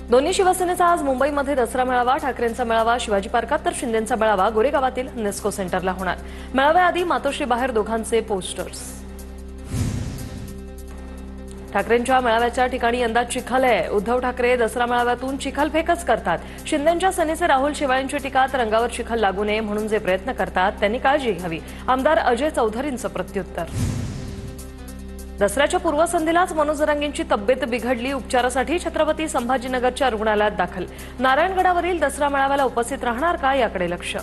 दोन्ही शिवसेनेचा आज मुंबईमध्ये दसरा मेळावा, ठाकरेंचा मेळावा शिवाजी पार्कात तर शिंदेंचा मेळावा गोरेगावातील नेस्को सेंटरला होणार। मेळाव्याआधी मातोश्री बाहेर दोघांचे पोस्टर्स। ठाकरेंच्या मेळाव्याच्या ठिकाणी यंदा चिखल आहे। उद्धव ठाकरे दसरा मेळाव्यातून चिखलफेकच करतात। शिंदेंच्या सेनेचे राहुल शेवाळेंची टीका, रंगावर चिखल लागू नये म्हणून जे प्रयत्न करतात त्यांनी काळजी घ्यावी। आमदार अजय चौधरींचं प्रत्युत्तर। दसऱ्याच्या पूर्वसंध्येलाच मनोज जरांगेंची तब्येत बिघडली, उपचारासाठी छत्रपती संभाजीनगरच्या रुग्णालयात दाखल। नारायणगडावरील दसरा मेळाव्याला उपस्थित राहणार का याकडे लक्ष।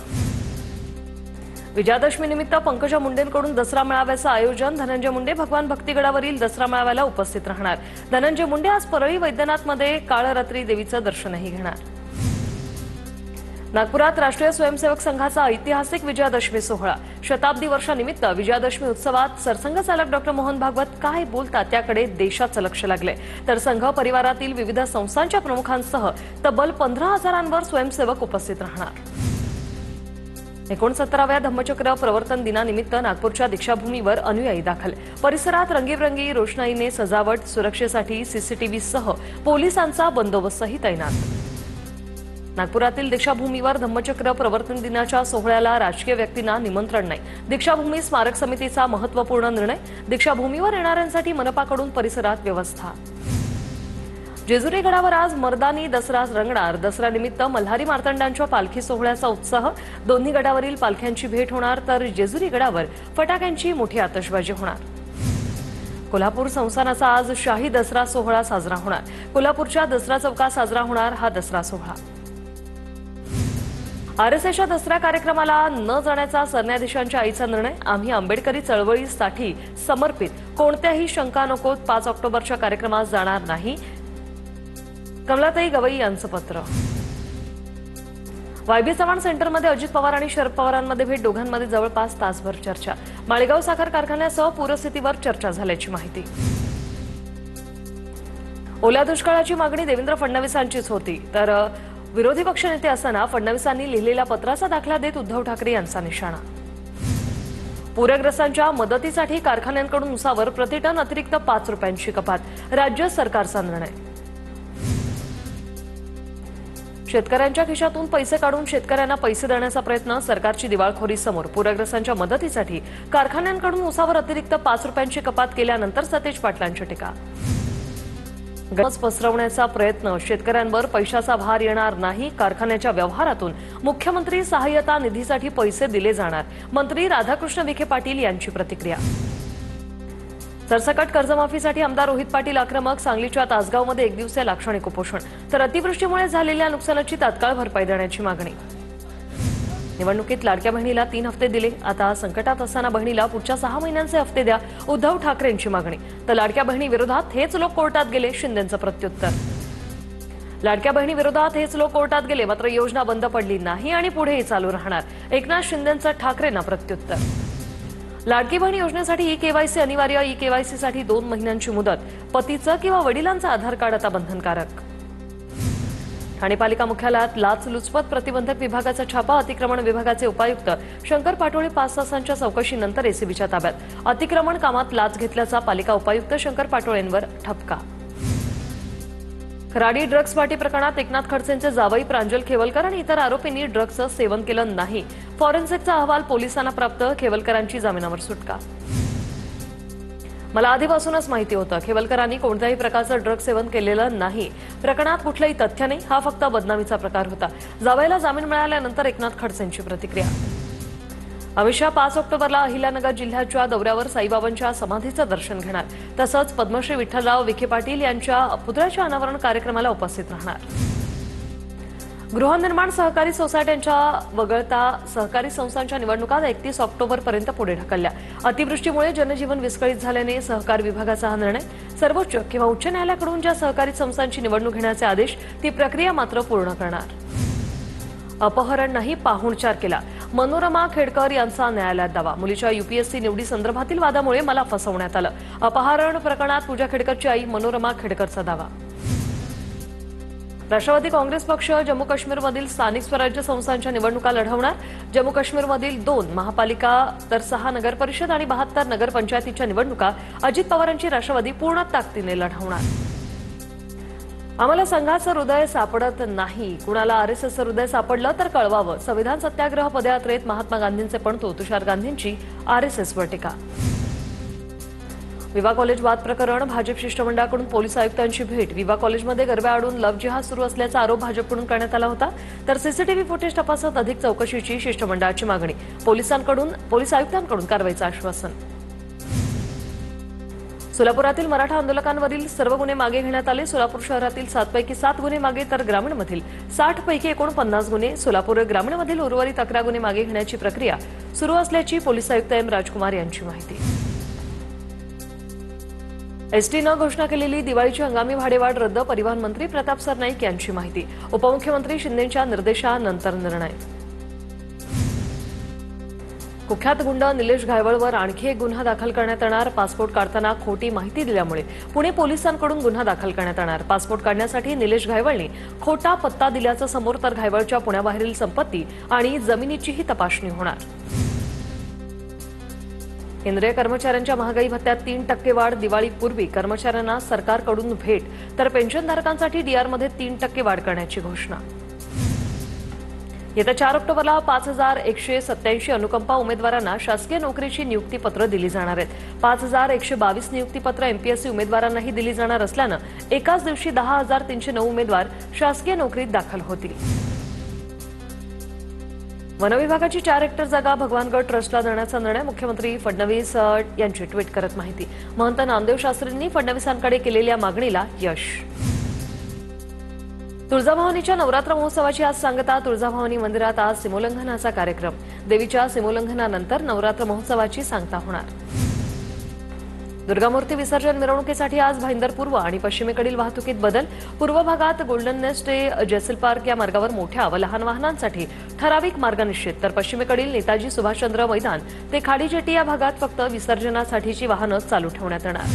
विजयादशमी निमित्त पंकजा मुंडेंकडून दसरा मेळाव्याचं आयोजन। धनंजय मुंडे भगवान भक्तिगडावरील दसरा मेळाव्याला उपस्थित राहणार। धनंजय मुंडे आज परळी वैद्यनाथमध्ये काळरात्री देवीचं दर्शनही घेणार। नागपुरात राष्ट्रीय स्वयंसेवक संघाचा ऐतिहासिक विजयादशमी सोहळा। शताब्दी वर्षानिमित्त विजयादशमी उत्सवात सरसंघचालक डॉ मोहन भागवत काय बोलतात त्याकडे देशाचं लक्ष लागलंय। तर संघ परिवारातील विविध संस्थांच्या प्रमुखांसह तब्बल 15,000वर स्वयंसेवक उपस्थित राहणार। 69व्या धम्मचक्र प्रवर्तन दिनानिमित्त नागपूरच्या दीक्षाभूमीवर अनुयायी दाखल। परिसरात रंगीबेरंगी रोषणाईने सजावट, सुरक्षेसाठी सीसीटीव्हीसह पोलिसांचा बंदोबस्तही तैनात। नागपुरातील दीक्षाभूमीवर धम्मचक्र प्रवर्तन दिनाच्या सोहळ्याला राजकीय व्यक्तींना निमंत्रण नाही। दीक्षाभूमी स्मारक समितीचा महत्त्वपूर्ण निर्णय। दीक्षाभूमीवर येणाऱ्यांसाठी मनपाकडून परिसरात व्यवस्था। जेजुरी गडावर आज मर्दानी दसरा रंगणार। दसऱ्यानिमित्त मल्हारी मार्तंडांच्या पालखी सोहळ्याचा उत्साह। दोन्ही गडावरील पालख्यांची भेट होणार, तर जेजुरी गडावर फटाक्यांची मोठी आतषबाजी होणार। कोल्हापूर संस्थानाचा आज शाही दसरा सोहळा साजरा होणार। कोल्हापूरच्या दसरा चौकात साजरा होणार हा दसरा सोहळा। आरएसएसच्या दसरा कार्यक्रमाला न जाण्याचा सरन्यायाधीशांच्या आईचा निर्णय। आम्ही आंबेडकरी चळवळीसाठी समर्पित, कोणत्याही शंका नकोत, 5 ऑक्टोबरच्या कार्यक्रमात जाणार नाही, कमलाताई गवई यांचं पत्र। वायबी चव्हाण सेंटरमध्ये अजित पवार आणि शरद पवारांमध्ये भेट, दोघांमध्ये जवळपास तासभर चर्चा। माळेगाव साखर कारखान्यासह पूरस्थितीवर चर्चा झाल्याची माहिती। ओल्या दुष्काळाची मागणी देवेंद्र फडणवीसांचीच होती, तर विरोधी पक्षनेते असताना फडणवीसांनी लिहिलेल्या पत्राचा दाखला देत उद्धव ठाकरे यांचा निशाणा। पूरग्रस्तांच्या मदतीसाठी कारखान्यांकडून उसावर प्रतिटन अतिरिक्त 5 रुपयांची कपात, राज्य सरकारचा निर्णय। शेतकऱ्यांच्या खिशातून पैसे काढून शेतकऱ्यांना पैसे देण्याचा प्रयत्न, सरकारची दिवाळखोरी समोर। पूरग्रस्तांच्या मदतीसाठी कारखान्यांकडून उसावर अतिरिक्त 5 रुपयांची कपात केल्यानंतर सतेज पाटलांची टीका। गमच पसरवण्याचा प्रयत्न, शेतकऱ्यांवर पैशाचा भार येणार नाही, कारखान्याच्या व्यवहारातून मुख्यमंत्री सहाय्यता निधीसाठी पैसे दिले जाणार, मंत्री राधाकृष्ण विखे पाटील यांची प्रतिक्रिया। सरसकट कर्जमाफीसाठी आमदार रोहित पाटील आक्रमक, सांगलीच्या तासगावमध्ये 1 दिवसीय लाक्षणिक उपोषण, तर अतिवृष्टीमुळे झालेल्या नुकसानाची तात्काळ भरपाई देण्याची मागणी। निवडणुकीत लाडक्या बहिणीला 3 हफ्ते दिले, आता संकटात असताना बहिणीला पुढच्या 6 महिन्यांचे हफ्ते द्या, उद्धव ठाकरेंची मागणी। तर लाडक्या बहिणी विरोधात हेच लोक कोर्टात गेले, शिंदेंचं प्रत्युत्तर। लाडक्या बहिणी विरोधात हेच लोक कोर्टात गेले, मात्र योजना बंद पडली नाही आणि पुढेही चालू राहणार, एकनाथ शिंदेंचं ठाकरेंना प्रत्युत्तर। लाडकी बहीण योजनेसाठी ई-केवायसी अनिवार्य, ई-केवायसीसाठी 2 महिन्यांची मुदत, पतीचं किंवा वडिलांचं आधार कार्ड आता बंधनकारक। ठाणे पालिका मुख्यालयात लाचलुचपत प्रतिबंधक विभागाचा छापा, अतिक्रमण विभागाचे उपायुक्त शंकर पाटोळे 5 तासांच्या चौकशीनंतर एसीबीच्या ताब्यात। अतिक्रमण कामात लाच घेतल्याचा पालिका उपायुक्त शंकर पाटोळेंवर ठपका। खराडी ड्रग्ज पार्टी प्रकरणात एकनाथ खडसेंचे जावई प्रांजल खेवलकर आणि इतर आरोपींनी ड्रग्जचं सेवन केलं नाही, फॉरेन्सिकचा अहवाल पोलिसांना प्राप्त, खेवलकरांची जामिनावर सुटका। मला आधीपासूनच माहिती होतं, खेवलकरांनी कोणत्याही प्रकारचं ड्रग सेवन केलेलं नाही, प्रकरणात कुठलंही तथ्य नाही, हा फक्त बदनामीचा प्रकार होता, जावयाला जामीन मिळाल्यानंतर एकनाथ खडसेंची प्रतिक्रिया। अमित शहा 5 ऑक्टोबरला अहिल्यानगर जिल्ह्याच्या दौऱ्यावर साईबाबांच्या समाधीचं दर्शन घेणार, तसंच पद्मश्री विठ्ठलराव विखे पाटील यांच्या पुतळ्याच्या अनावरण कार्यक्रमाला उपस्थित राहणार। गृहनिर्माण सहकारी सोसायट्यांच्या वगळता सहकारी संस्थांच्या निवडणुका 31 ऑक्टोबरपर्यंत पुढे ढकलल्या। अतिवृष्टीमुळे जनजीवन विस्कळीत झाल्याने सहकार विभागाचा हा निर्णय। सर्वोच्च किंवा उच्च न्यायालयाकडून ज्या सहकारी संस्थांची निवडणूक घेण्याचे आदेश, ती प्रक्रिया मात्र पूर्ण करणार। अपहरण नाही, पाहुणचार केला, मनोरमा खेडकर यांचा न्यायालयात दावा। मुलीच्या यूपीएससी निवडीसंदर्भातील वादामुळे मला फसवण्यात आलं, अपहरण प्रकरणात पूजा खेडकरची आई मनोरमा खेडकरचा दावा। राष्ट्रवादी काँग्रेस पक्ष जम्मू काश्मीरमधील स्थानिक स्वराज्य संस्थांच्या निवडणुका लढवणार। जम्मू काश्मीरमधील 2 महापालिका तर 6 नगरपरिषद आणि 72 नगरपंचायतीच्या निवडणुका अजित पवारांची राष्ट्रवादी पूर्ण ताकदीने लढवणार। आम्हाला संघाचं हृदय सापडत नाही, कुणाला आरएसएसचं हृदय सापडलं तर कळवावं. संविधान सत्याग्रह पदयात्रेत महात्मा गांधींचे पणतू तुषार गांधींची आरएसएसवर टीका. विवा कॉलेज वाद प्रकरण, भाजप शिष्टमंडळाकडून पोलीस आयुक्तांची भेट. विवा कॉलेजमध्ये गरब्याआडून लव्ह जिहाद सुरू असल्याचा आरोप भाजपकडून करण्यात आला होता. तर सीसीटीव्ही फुटेज तपासत अधिक चौकशीची शिष्टमंडळाची मागणी. पोलीस आयुक्तांकडून कारवाईचं आश्वासन. सोलापुरातील मराठा आंदोलकांवरील सर्व गुन्हे मागे घेण्यात आले. सोलापूर शहरातील 7 पैकी 7 गुन्हे मागे, तर ग्रामीणमधील 60 पैकी 49 गुन्हे. सोलापूर ग्रामीणमधील उर्वरित 11 गुन्हे मागे घेण्याची प्रक्रिया सुरू असल्याची पोलीस आयुक्त एम राजकुमार यांची माहिती. एसटी न घोषणा केलेली दिवाळीची हंगामी भाडेवाढ रद्द. परिवहन मंत्री प्रताप सरनाईक यांची माहिती. उपमुख्यमंत्री शिंदेंच्या निर्देशानंतर निर्णय. कुख्यात गुंड निलेश घायवळवर आणखी एक गुन्हा दाखल करण्यात येणार. पासपोर्ट काढताना खोटी माहिती दिल्यामुळे पुणे पोलिसांकडून गुन्हा दाखल करण्यात येणार. पासपोर्ट काढण्यासाठी निलेश घायवळने खोटा पत्ता दिल्याचं समोर, तर घायवळच्या पुण्याबाहेरील संपत्ती आणि जमिनीचीही तपासणी होणार. केंद्रीय कर्मचाऱ्यांच्या महागाई भत्त्यात 3% वाढ. दिवाळीपूर्वी कर्मचाऱ्यांना सरकारकडून भेट, तर पेन्शनधारकांसाठी डीआरमध्ये 3% वाढ करण्याची घोषणा. येत्या 4 ऑक्टोबरला 5187 अनुकंपा उमेदवारांना शासकीय नोकरीची नियुक्तीपत्र दिली जाणार आहेत. 5122 नियुक्तीपत्र एमपीएससी उमेदवारांनाही दिली जाणार असल्यानं एकाच दिवशी 10,309 उमेदवार शासकीय नोकरीत दाखल होतील. वनविभागाची 4 हेक्टर जागा भगवानगड ट्रस्टला देण्याचा निर्णय. मुख्यमंत्री फडणवीस यांची ट्विट करत माहिती. महंत नामदेव शास्त्रींनी फडणवीसांकडे केलेल्या मागणीला यश. तुळजाभवानीच्या नवरात्र महोत्सवाची आज सांगता. तुळजाभवानी मंदिरात आज सीमोल्लंघनाचा कार्यक्रम. देवीच्या सीमोल्लंघनानंतर नवरात्र महोत्सवाची सांगता होणार. दुर्गामूर्ती विसर्जन मिरवणुकीसाठी आज भाईंदर पूर्व आणि पश्चिमेकडील वाहतुकीत बदल. पूर्व भागात गोल्डन नेस्ट ते जेसल पार्क या मार्गावर मोठ्या व लहान वाहनांसाठी ठराविक मार्ग निश्चित, तर पश्चिमेकडील नेताजी सुभाषचंद्र मैदान ते खाडी जेटी या भागात फक्त विसर्जनासाठीची वाहनं चालू ठेवण्यात येणार.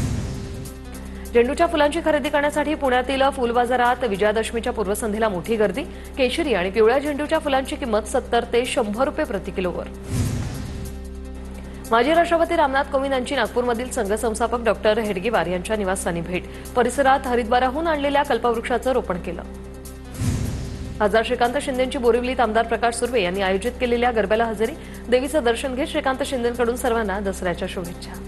झेंडूच्या फुलांची खरेदी करण्यासाठी पुण्यातील फुल बाजारात विजयादशमीच्या पूर्वसंध्येला मोठी गर्दी. केशरी आणि पिवळ्या झेंडूच्या फुलांची किंमत 70 ते 100 रुपये प्रति किलोवर. माजी राष्ट्रपती रामनाथ कोविंद यांची नागपूरमधील संघ संस्थापक डॉक्टर हेडगेवार यांच्या निवासस्थानी भेट. परिसरात हरिद्वाराहून आणलेल्या कल्पवृक्षाचं रोपण केलं. खासदार श्रीकांत शिंदेंची बोरिवलीत आमदार प्रकाश सुर्वे यांनी आयोजित केलेल्या गरब्याला हजेरी. देवीचं दर्शन घेत श्रीकांत शिंदेंकडून सर्वांना दसऱ्याच्या शुभेच्छा.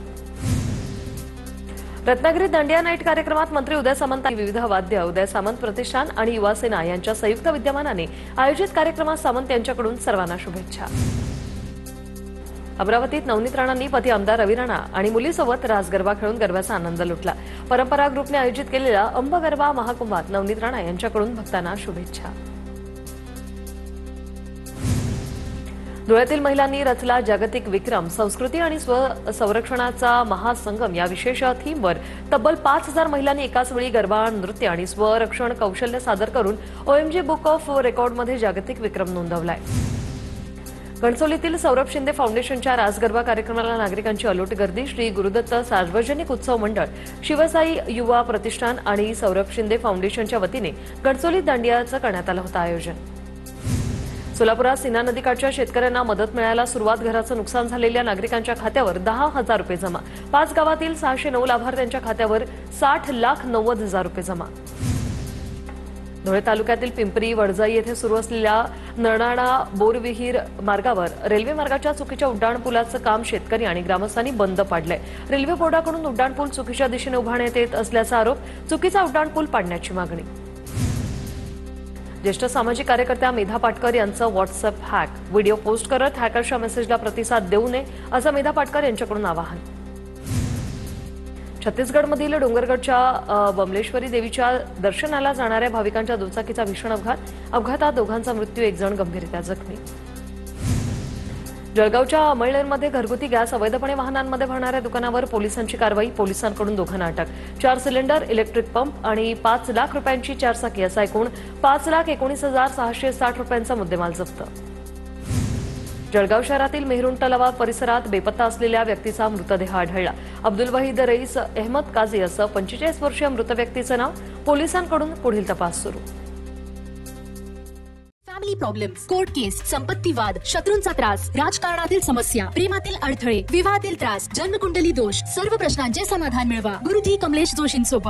रत्नागिरीत दांडिया नाईट कार्यक्रमात मंत्री उदय सामंत आणि विविध वाद्य, उदय सामंत प्रतिष्ठान आणि युवासेना यांच्या संयुक्त विद्यमानाने आयोजित कार्यक्रमात सामंत यांच्याकडून सर्वांना शुभेच्छा. अमरावतीत नवनीत राणांनी पती आमदार रवी राणा आणि मुलीसोबत रास गरबा खेळून गरब्याचा आनंद लुटला. परंपरा ग्रुपने आयोजित केलेल्या अंब गरबा महाकुंभात नवनीत राणा यांच्याकडून भक्तांना शुभेच्छा. धुळ्यातील महिलांनी रचला जागतिक विक्रम. संस्कृती आणि स्वसंरक्षणाचा महासंगम या विशेष थीमवर तब्बल 5000 महिलांनी एकाच वेळी गरबा, नृत्य आणि स्वरक्षण कौशल्य सादर करून ओएमजी बुक ऑफ रेकॉर्डमध्ये जागतिक विक्रम नोंदवलाय. घणसोलीतील सौरभ शिंदे फाउंडेशनच्या रास गरबा कार्यक्रमाला नागरिकांची अलोट गर्दी. श्री गुरुदत्त सार्वजनिक उत्सव मंडळ, शिवसाई युवा प्रतिष्ठान आणि सौरभ शिंदे फाउंडेशनच्या वतीने घणसोलीत दांडियाचं करण्यात आलं होतं आयोजन. सोलापुरात सीना नदीकाठच्या शेतकऱ्यांना मदत मिळायला सुरुवात. घराचं नुकसान झालेल्या नागरिकांच्या खात्यावर 10,000 रुपये जमा. 5 गावातील 609 लाभार्थ्यांच्या खात्यावर 60,90,000 रुपये जमा. धुळे तालुक्यातील पिंपरी वडजाई येथे सुरू असलेल्या नरणाळा बोरविहीर मार्गावर रेल्वे मार्गाच्या चुकीच्या उड्डाणपुलाचं काम शेतकरी आणि ग्रामस्थांनी बंद पाडलंय. रेल्वे बोर्डाकडून उड्डाणपूल चुकीच्या दिशेने उभारण्यात येत असल्याचा आरोप. चुकीचा उड्डाणपूल पाडण्याची मागणी. ज्येष्ठ सामाजिक कार्यकर्त्या मेधा पाटकर यांचं व्हॉट्सअप हॅक. व्हिडिओ पोस्ट करत हॅकरच्या मेसेजला प्रतिसाद देऊ नये असं मेधा पाटकर यांच्याकडून आवाहन. छत्तीसगडमधील डोंगरगडच्या बमलेश्वरी देवीच्या दर्शनाला जाणाऱ्या भाविकांच्या दुचाकीचा भीषण अपघात. अपघातात दोघांचा मृत्यू, 1 जण गंभीररित्या जखमी. जळगावच्या अमळनेरमध्ये घरगुती गॅस अवैधपणे वाहनांमध्ये भरणाऱ्या दुकानावर पोलिसांची कारवाई. पोलिसांकडून दोघांना अटक. 4 सिलेंडर, इलेक्ट्रिक पंप आणि 5 लाख रुपयांची 4 चाकी असा एकूण 5,19,660 रुपयांचा मुद्देमाल जप्त. जळगाव शहरातील मेहरुण तलाव परिसरात बेपत्ता असलेल्या व्यक्तीचा मृतदेह आढळला. अब्दुल वहीद रईस अहमद काझी असं 45 वर्षीय मृत व्यक्तीचं नाव. पोलिसांकडून पुढील तपास सुरू. फॅमिली प्रॉब्लेम्स, कोर्ट केस, संपत्ती वाद, शत्रूंचा त्रास, राजकारणातील समस्या, प्रेमातील अडथळे, विवाहातील त्रास, जन्मकुंडली दोष, सर्व प्रश्नांचे समाधान मिळवा गुरुजी कमलेश जोशींसोबत.